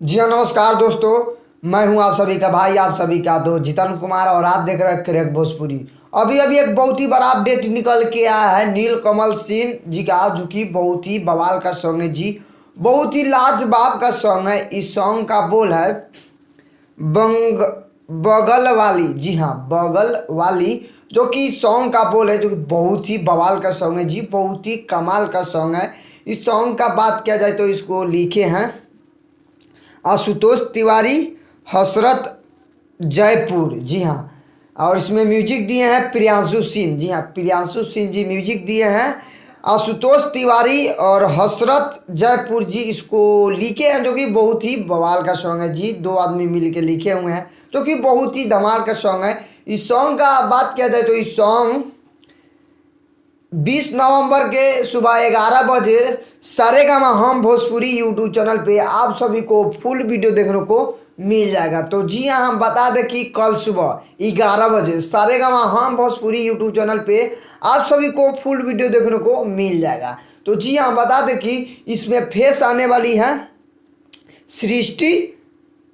जी हाँ, नमस्कार दोस्तों। मैं हूं आप सभी का भाई, आप सभी का दोस्त जितन कुमार और आप देख रहे हैं क्रैक भोजपुरी। अभी अभी एक बहुत ही बड़ा अपडेट निकल के आया है नीलकमल सिंह जी का, जो कि बहुत ही बवाल का सॉन्ग है जी, बहुत ही लाजवाब का सॉन्ग है। इस सॉन्ग का बोल है बंग बगल वाली, जी हाँ बगल वाली, जो कि सॉन्ग का बोल है, जो कि बहुत ही बवाल का सॉन्ग है जी, बहुत ही कमाल का सॉन्ग है। इस सॉन्ग का बात किया जाए तो इसको लिखे हैं आशुतोष तिवारी, हसरत जयपुर, जी हाँ। और इसमें म्यूजिक दिए हैं प्रियांशु सिंह, जी हाँ प्रियांशु सिंह जी म्यूजिक दिए हैं। आशुतोष तिवारी और हसरत जयपुर जी इसको लिखे हैं, जो कि बहुत ही बवाल का सॉन्ग है जी, दो आदमी मिल के लिखे हुए हैं, जो कि बहुत ही धमाल का सॉन्ग है। इस सॉन्ग का बात किया जाए तो इस सॉन्ग 20 नवंबर के सुबह 11 बजे सारेगामा हम भोजपुरी यूट्यूब चैनल पे आप सभी को फुल वीडियो देखने को मिल जाएगा। तो जी हाँ, हम बता दें कि कल सुबह 11 बजे सारेगामा हम भोजपुरी यूट्यूब चैनल पे आप सभी को फुल वीडियो देखने को मिल जाएगा। तो जी हाँ, बता दें कि इसमें फेस आने वाली है सृष्टि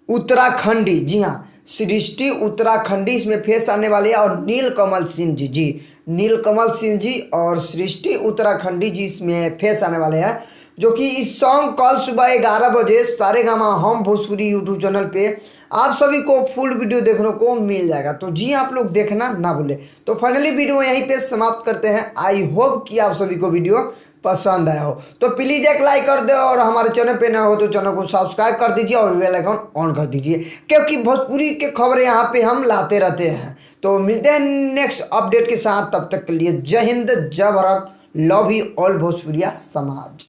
उत्तराखंडी, जी हाँ सृष्टि उत्तराखंडी इसमें फेस आने वाली है, और नीलकमल सिंह जी, जी नीलकमल सिंह जी और सृष्टि उत्तराखंडी जी इसमें फेस आने वाले हैं। जो कि इस सॉन्ग कल सुबह 11 बजे सारेगामा हम भोजपुरी यूट्यूब चैनल पे आप सभी को फुल वीडियो देखने को मिल जाएगा। तो जी आप लोग देखना ना भूलें। तो फाइनली वीडियो यहीं पे समाप्त करते हैं। आई होप कि आप सभी को वीडियो पसंद आया हो, तो प्लीज़ एक लाइक कर दे, और हमारे चैनल पे ना हो तो चैनल को सब्सक्राइब कर दीजिए और बेल आइकन ऑन कर दीजिए, क्योंकि भोजपुरी के खबरें यहाँ पे हम लाते रहते हैं। तो मिलते हैं नेक्स्ट अपडेट के साथ, तब तक के लिए जय हिंद, जय भारत, लव यू ऑल भोजपुरिया समाज।